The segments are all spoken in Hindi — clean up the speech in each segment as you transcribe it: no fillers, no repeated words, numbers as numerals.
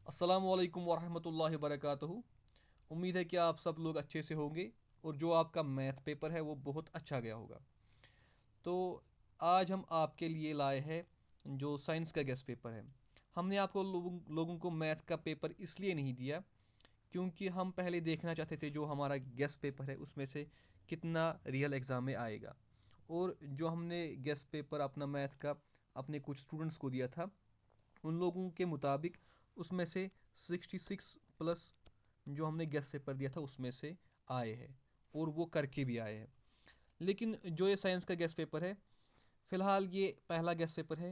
अस्सलामु अलैकुम वरहमतुल्लाहि वबरकातुहू। उम्मीद है कि आप सब लोग अच्छे से होंगे और जो आपका मैथ पेपर है वो बहुत अच्छा गया होगा। तो आज हम आपके लिए लाए हैं जो साइंस का गेस्ट पेपर है। हमने आपको लोगों को मैथ का पेपर इसलिए नहीं दिया क्योंकि हम पहले देखना चाहते थे जो हमारा गेस्ट पेपर है उसमें से कितना रियल एग्ज़ाम में आएगा। और जो हमने गेस्ट पेपर अपना मैथ का अपने कुछ स्टूडेंट्स को दिया था उन लोगों के मुताबिक उसमें से 66 प्लस जो हमने गेस्ट पेपर दिया था उसमें से आए हैं और वो करके भी आए हैं। लेकिन जो ये साइंस का गेस्ट पेपर है, फ़िलहाल ये पहला गेस्ट पेपर है।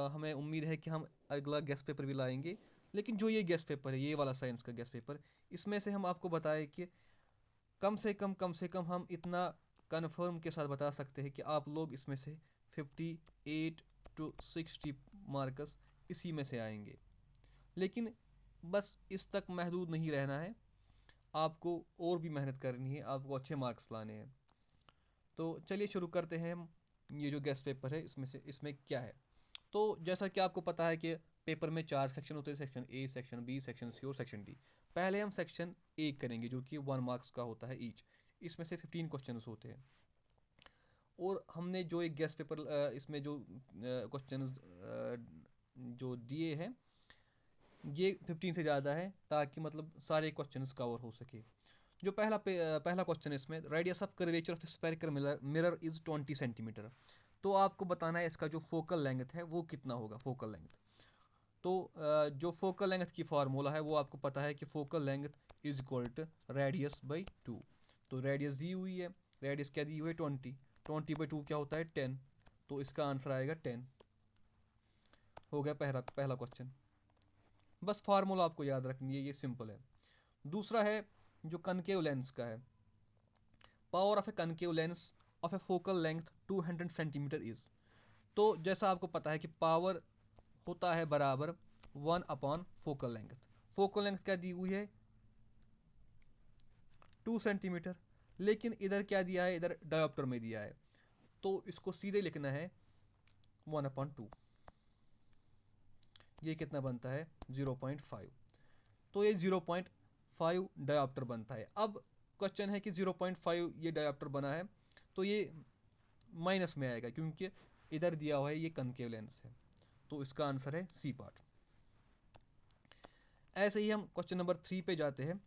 हमें उम्मीद है कि हम अगला गेस्ट पेपर भी लाएंगे। लेकिन जो ये गेस्ट पेपर है, ये वाला साइंस का गेस्ट पेपर, इसमें से हम आपको बताएं कि कम से कम हम इतना कन्फर्म के साथ बता सकते हैं कि आप लोग इसमें से 58 to 60 मार्क्स इसी में से आएंगे। लेकिन बस इस तक महदूद नहीं रहना है, आपको और भी मेहनत करनी है, आपको अच्छे मार्क्स लाने हैं। तो चलिए शुरू करते हैं हम। ये जो गेस्ट पेपर है इसमें क्या है। तो जैसा कि आपको पता है कि पेपर में 4 सेक्शन होते हैं, section A, section B, section C और सेक्शन डी। पहले हम सेक्शन ए करेंगे जो कि 1 मार्क्स का होता है ईच। इसमें से 15 क्वेश्चन होते हैं। और हमने जो एक गेस्ट पेपर इसमें जो क्वेश्चन जो दिए हैं ये 15 से ज़्यादा है ताकि मतलब सारे क्वेश्चंस कवर हो सके। जो पहला क्वेश्चन है इसमें, radius of curvature of spherical mirror is 20 centimetre. तो आपको बताना है इसका जो फोकल लेंथ है वो कितना होगा, फोकल लेंथ। तो जो फोकल लेंथ की फार्मूला है वो आपको पता है कि focal length is equal to radius by 2। तो रेडियस दी हुई है, रेडियस क्या दी हुई है 20, 20/2 क्या होता है 10। तो इसका आंसर आएगा 10। हो गया पहला पहला क्वेश्चन। बस फार्मूला आपको याद रखनी है, ये सिंपल है। दूसरा है जो कनकेव लेंस का है, power of A concave lens of a focal length 200 centimetre is. तो जैसा आपको पता है कि पावर होता है बराबर 1/फोकल लेंथ। फोकल लेंथ क्या दी हुई है 2 सेंटीमीटर। लेकिन इधर क्या दिया है, इधर डायोप्टर में दिया है, तो इसको सीधे लिखना है 1/2। ये कितना बनता है 0.5। तो ये 0.5 डायोप्टर बनता है। अब क्वेश्चन है कि 0.5 ये डायोप्टर बना है तो ये माइनस में आएगा क्योंकि इधर दिया हुआ है ये कनकेव लेंस है। तो इसका आंसर है सी पार्ट। ऐसे ही हम क्वेश्चन नंबर 3 पे जाते हैं।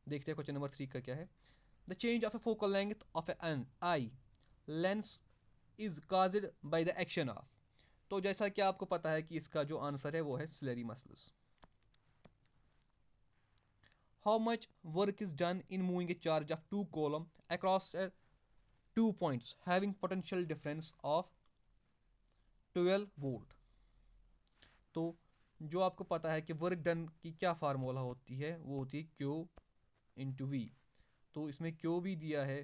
देखते हैं क्वेश्चन नंबर 3 का क्या है। The change of a focal length of an eye lens is caused by the action of. तो जैसा कि आपको पता है कि इसका जो आंसर है वो है ciliary muscles. How much work is done in moving a charge of 2 coulomb across 2 points having potential difference of 12 volt. तो जो आपको पता है कि वर्क डन की क्या फार्मूला होती है, वो होती है क्यू इंटू वी। तो इसमें क्यू भी दिया है,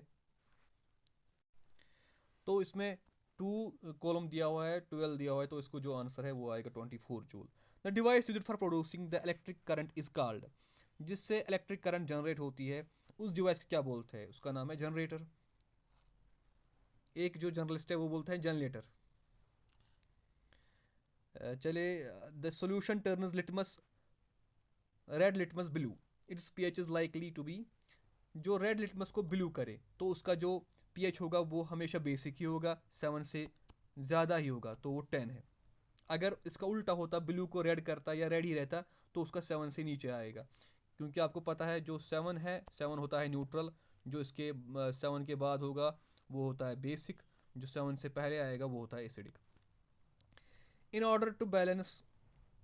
तो इसमें 2 कॉलम दिया हुआ है, 12 दिया हुआ है, तो इसको जो आंसर है वो आएगा 24 joule. The device use for producing the electric current is called. जिससे इलेक्ट्रिक करंट जनरेट होती है उस डिवाइस को क्या बोलते हैं, उसका नाम है जनरेटर। एक जो जर्नलिस्ट है वो बोलता है जनरेटर। चले, the solution turns litmus red litmus blue, its pH is likely to be. जो रेड लिटमस को ब्लू करे तो उसका जो पीएच होगा वो हमेशा बेसिक ही होगा, 7 से ज़्यादा ही होगा, तो वो 10 है। अगर इसका उल्टा होता, ब्लू को रेड करता या रेड ही रहता, तो उसका 7 से नीचे आएगा। क्योंकि आपको पता है जो 7 है, 7 होता है न्यूट्रल। जो इसके 7 के बाद होगा वो होता है बेसिक। जो 7 से पहले आएगा वो होता है acidic. In order to balance,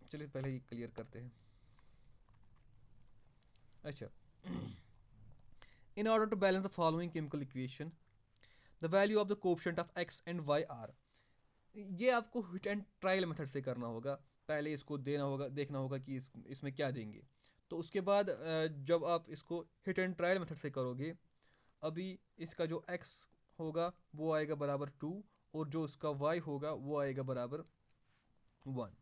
चलिए पहले ये क्लियर करते हैं। अच्छा, in order to balance the following chemical equation the value of the coefficient of X and Y are. ये आपको हिट एंड ट्रायल मेथड से करना होगा। पहले इसको देना होगा, देखना होगा कि इसमें क्या देंगे। तो उसके बाद जब आप इसको हिट एंड ट्रायल मेथड से करोगे, अभी इसका जो x होगा वो आएगा बराबर 2 और जो उसका y होगा वो आएगा बराबर 1।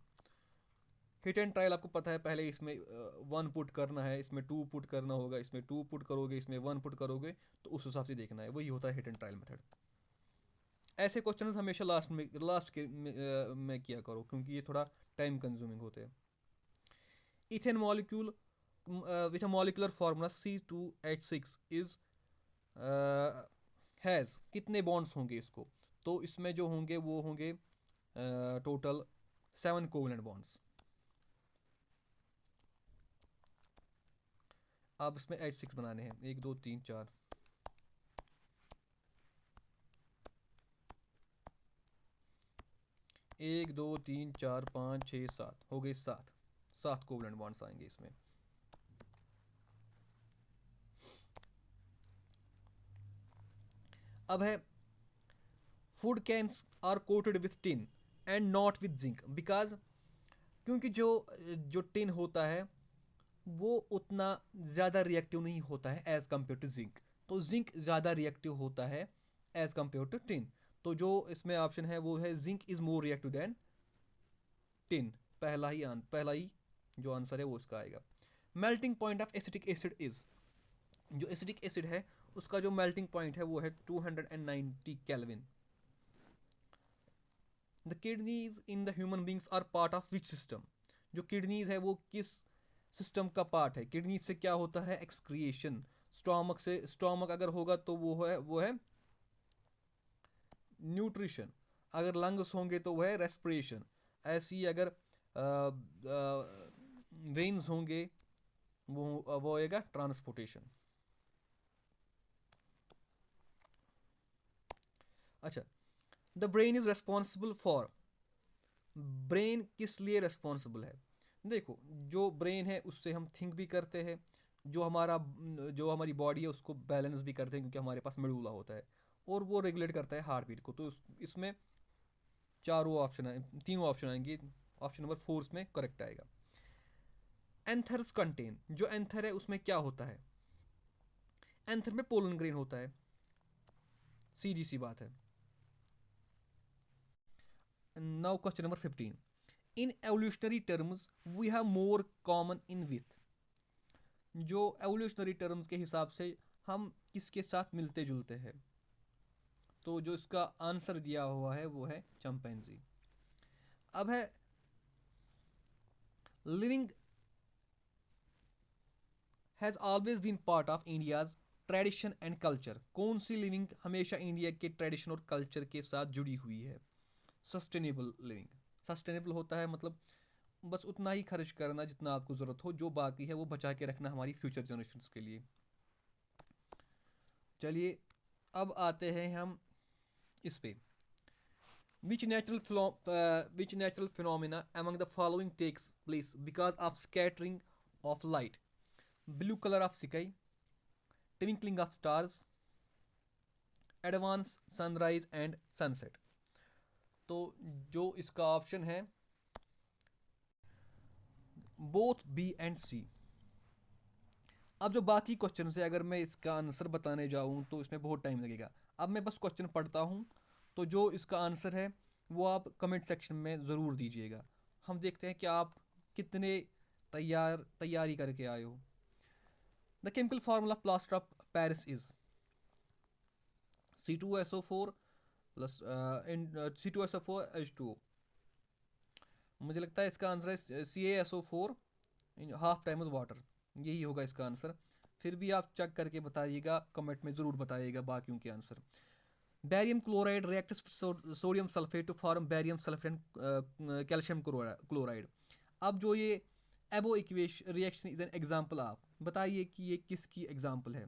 हिट एंड ट्रायल आपको पता है, पहले इसमें 1 पुट करना है, इसमें 2 पुट करना होगा, इसमें 2 पुट करोगे, इसमें 1 पुट करोगे, तो उस हिसाब से देखना है। वही होता है हिट एंड ट्रायल मेथड। ऐसे क्वेश्चंस हमेशा लास्ट के में किया करो क्योंकि ये थोड़ा टाइम कंज्यूमिंग होते हैं। Ethane molecule with a molecular formula C2H6 is has कितने बॉन्ड्स होंगे इसको, तो इसमें जो होंगे वो होंगे टोटल 7 कोवलेंट बॉन्ड्स। अब इसमें H6 बनाने हैं, 1 2 3 4, 1 2 3 4 5 6 7 हो गए, 7 कोवलेंट बॉन्ड्स आएंगे इसमें। अब है food cans are coated with tin and not with zinc because, क्योंकि जो टिन होता है वो उतना ज़्यादा रिएक्टिव नहीं होता है एज़ कम्पेयर टू जिंक, तो जिंक ज़्यादा रिएक्टिव होता है एज़ कम्पेयर टू टिन। तो जो इसमें ऑप्शन है वो है zinc is more reactive than tin, पहला ही जो आंसर है वो इसका आएगा। Melting point of acetic acid is, जो एसिटिक एसिड है उसका जो मेल्टिंग पॉइंट है वो है 290 kelvin. The kidneys in the human beings are part of which system, जो किडनीज है वो किस सिस्टम का पार्ट है। किडनीज से क्या होता है, एक्सक्रिएशन। स्टोमक से, स्टोमक अगर होगा तो वो है न्यूट्रिशन। अगर लंग्स होंगे तो वह है रेस्पिरेशन। ऐसे ही अगर वेन्स होंगे वो होएगा ट्रांसपोर्टेशन। अच्छा, the brain is responsible for, brain किस लिए रेस्पॉन्सिबल है। देखो, जो ब्रेन है उससे हम थिंक भी करते हैं, जो हमारी बॉडी है उसको बैलेंस भी करते हैं, क्योंकि हमारे पास मेडुला होता है और वो रेगुलेट करता है हार्ट बीट को। तो इसमें तीनों ऑप्शन आएंगे, ऑप्शन नंबर 4 इसमें करेक्ट आएगा। एंथर्स कंटेन, जो एंथर है उसमें क्या होता है, एंथर में पोलन ग्रेन होता है, सीधी सी बात है। Now question number 15, in evolutionary terms we have more common in with, जो एवोल्यूशनरी टर्म्स के हिसाब से हम किसके साथ मिलते जुलते हैं, तो जो इसका आंसर दिया हुआ है वो है चंपैंजी। अब है living has always been part of India's tradition and culture, कौन सी लिविंग हमेशा इंडिया के ट्रेडिशन और कल्चर के साथ जुड़ी हुई है। सस्टेनेबल लिविंग, सस्टेनेबल होता है मतलब बस उतना ही खर्च करना जितना आपको ज़रूरत हो, जो बाकी है वो बचा के रखना हमारी फ्यूचर जनरेशंस के लिए। चलिए अब आते हैं हम इस पे, which natural phenomena among the following takes place because of scattering of light, blue color of sky, twinkling of stars, advance sunrise and sunset। तो जो इसका ऑप्शन है बोथ बी एंड सी। अब जो बाकी क्वेश्चन है अगर मैं इसका आंसर बताने जाऊँ तो इसमें बहुत टाइम लगेगा। अब मैं बस क्वेश्चन पढ़ता हूँ, तो जो इसका आंसर है वो आप कमेंट सेक्शन में ज़रूर दीजिएगा। हम देखते हैं कि आप कितने तैयारी करके आए हो। The chemical formula plaster of Paris is C2SO4 plus C2SO4H2O। मुझे लगता है इसका आंसर है CaSO4 हाफ टाइम्स वाटर, यही होगा इसका आंसर। फिर भी आप चेक करके बताइएगा, कमेंट में ज़रूर बताइएगा बाकियों के answer. Barium chloride reacts sodium sulphate to form barium sulphate and calcium chloride. अब जो ये above equation reaction is an example of, बताइए कि ये किसकी एग्जांपल है।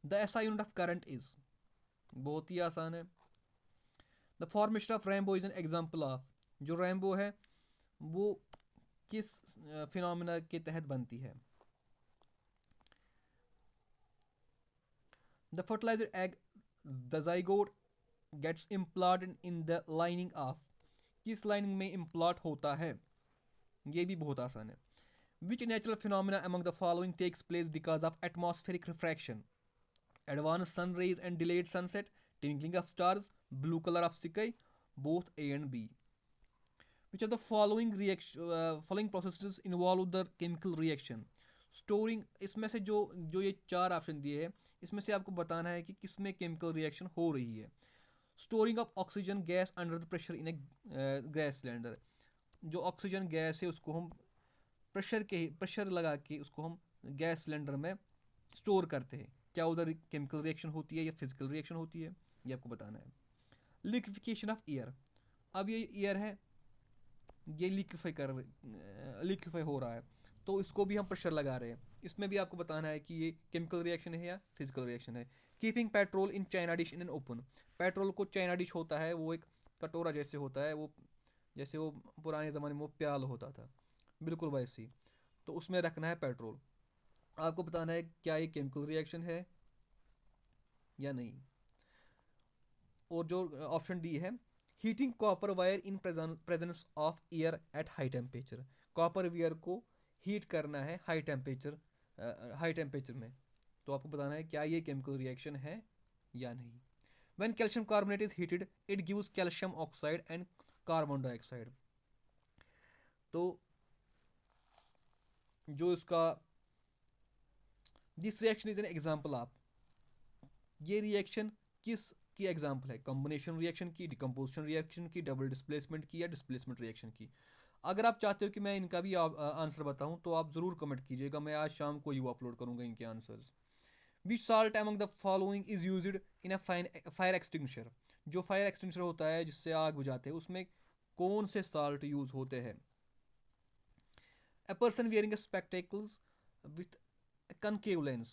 The SI unit of current is, बहुत ही आसान है। The formation of rainbow is an example of, जो रेनबो है वो किस फिनोमिना के तहत बनती है। The fertiliser egg the zygote gets implanted in the lining of, किस लाइनिंग में इम्प्लांट होता है, ये भी बहुत आसान है। Which natural phenomena among the following takes place because of atmospheric refraction, advance sun rays and delayed sunset, twinkling of stars, blue colour of sky, both A and B. Which of the following processes involve the chemical reaction? Storing, इसमें से जो ये 4 ऑप्शन दिए हैं इसमें से आपको बताना है कि किसमें केमिकल रिएक्शन हो रही है। Storing of oxygen gas under the pressure in A gas cylinder, जो ऑक्सीजन गैस है उसको हम प्रेशर लगा के उसको हम गैस सिलेंडर में स्टोर करते हैं। क्या उधर केमिकल रिएक्शन होती है या फिजिकल रिएक्शन होती है, ये आपको बताना है। लिक्विफिकेशन ऑफ एयर, अब ये एयर है, ये लिक्विफाई हो रहा है, तो इसको भी हम प्रेशर लगा रहे हैं। इसमें भी आपको बताना है कि ये केमिकल रिएक्शन है या फिजिकल रिएक्शन है। Keeping petrol in China dish in an open, petrol को चाइना डिश होता है, वो एक कटोरा जैसे होता है, वो जैसे वो पुराने ज़माने में वो प्याल होता था, बिल्कुल वैसे ही, तो उसमें रखना है पेट्रोल। आपको बताना है क्या ये केमिकल रिएक्शन है या नहीं। और जो ऑप्शन डी है, heating copper wire in presence of air at high temperature, copper wire को हीट करना है हाई टेम्परेचर में, तो आपको बताना है क्या ये केमिकल रिएक्शन है या नहीं। When calcium carbonate is heated it gives calcium oxide and carbon dioxide, तो जो इसका this reaction is an example of, ये रिएक्शन किस की एग्जाम्पल है, कॉम्बिनेशन रिएक्शन की, डिकम्पोजिशन रिएक्शन की, डबल डिस्प्लेसमेंट की या डिस्प्लेसमेंट रिएक्शन की। अगर आप चाहते हो कि मैं इनका भी आंसर बताऊं तो आप ज़रूर कमेंट कीजिएगा, मैं आज शाम को ही वो अपलोड करूंगा इनके answers. Which salt among the following is used in a fire extinguisher, जो फायर एक्सटिंग्विशर होता है जिससे आग बुझाते हैं उसमें कौन से साल्ट यूज होते हैं। A person wearing a spectacles with a concave lens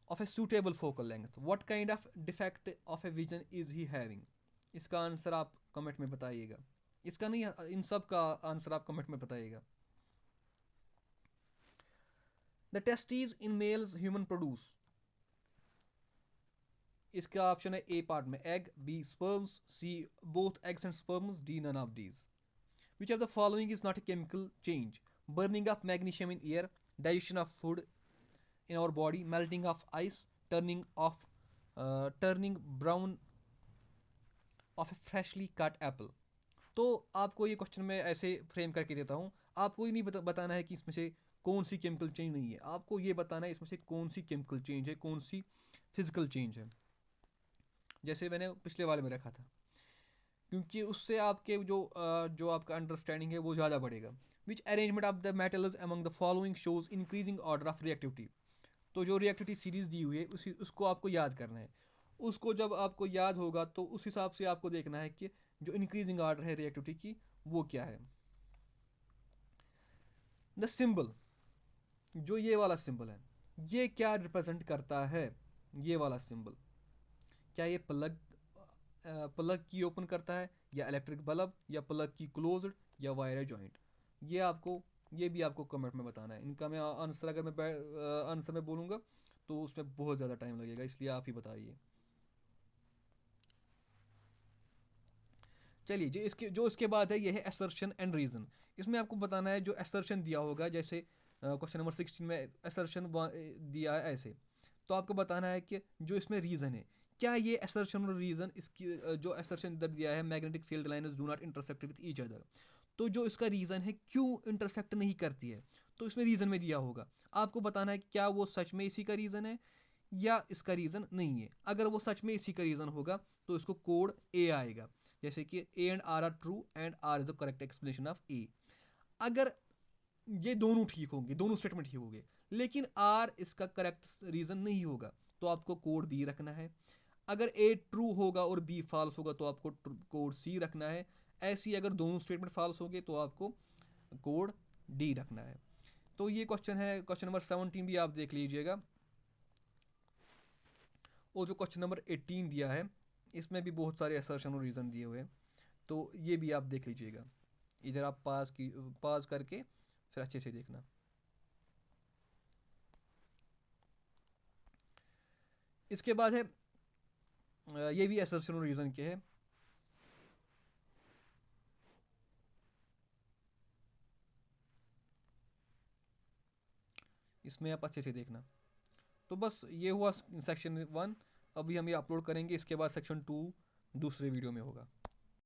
of a suitable focal length, what kind of defect of a vision is he having, इसका आंसर आप कमेंट में बताइएगा। इसका नहीं, इन सब का आंसर आप कमेंट में बताइएगा। The testes in males human produce, इसका ऑप्शन है ए पार्ट में egg, B sperms, C both eggs and sperms, D none of these. Which of the following is not a chemical change, burning of magnesium in air, digestion of food in our body, melting of ice, turning brown of a freshly cut apple। तो आपको ये क्वेश्चन मैं ऐसे फ्रेम करके देता हूँ, आपको ये नहीं बताना है कि इसमें से कौन सी केमिकल चेंज नहीं है, आपको ये बताना है इसमें से कौन सी केमिकल चेंज है, कौन सी फिजिकल चेंज है, जैसे मैंने पिछले वाले में रखा था, क्योंकि उससे आपके जो आपका अंडरस्टैंडिंग है वो ज़्यादा बढ़ेगा। Which arrangement of the metals among the following shows increasing order of reactivity, तो जो रिएक्टिविटी सीरीज दी हुई है उसको आपको याद करना है। उसको जब आपको याद होगा तो उस हिसाब से आपको देखना है कि जो इंक्रीजिंग ऑर्डर है रिएक्टिविटी की वो क्या है। द सिंबल, जो ये वाला सिंबल है ये क्या रिप्रेजेंट करता है, ये वाला सिंबल, क्या ये प्लग की ओपन करता है या इलेक्ट्रिक बल्ब या प्लग की क्लोज्ड या वायर जॉइंट, ये भी आपको कमेंट में बताना है। इनका मैं आंसर अगर मैं आंसर में बोलूँगा तो उसमें बहुत ज़्यादा टाइम लगेगा, इसलिए आप ही बताइए। चलिए जो इसके बाद है ये है असर्शन एंड रीज़न। इसमें आपको बताना है जो असर्शन दिया होगा, जैसे क्वेश्चन नंबर 16 में असर्शन दिया है ऐसे, तो आपको बताना है कि जो इसमें रीज़न है, क्या ये असर्शन और रीज़न, इसकी जो असर्शन इधर दिया है magnetic field lines do not intersect with each other, तो जो इसका रीज़न है क्यों इंटरसेक्ट नहीं करती है, तो इसमें रीज़न में दिया होगा। आपको बताना है क्या वो सच में इसी का रीज़न है या इसका रीज़न नहीं है। अगर वो सच में इसी का रीज़न होगा तो इसको कोड ए आएगा, जैसे कि A and R true and R is the correct explanation of A. अगर ये दोनों ठीक होंगे, दोनों स्टेटमेंट ठीक होंगे, लेकिन आर इसका करेक्ट रीज़न नहीं होगा तो आपको कोड बी रखना है। अगर ए ट्रू होगा और बी फॉल्स होगा तो आपको कोड सी रखना है। ऐसी अगर दोनों स्टेटमेंट फॉल्स होंगे तो आपको कोड डी रखना है। तो ये क्वेश्चन है, क्वेश्चन नंबर 17 भी आप देख लीजिएगा, और जो क्वेश्चन नंबर 18 दिया है इसमें भी बहुत सारे असर्शन और रीज़न दिए हुए हैं, तो ये भी आप देख लीजिएगा। इधर आप पास करके फिर अच्छे से देखना। इसके बाद है ये भी असर्शन और रीज़न के है। इसमें आप अच्छे से देखना। तो बस ये हुआ सेक्शन 1, अभी हम ये अपलोड करेंगे, इसके बाद सेक्शन 2 दूसरे वीडियो में होगा।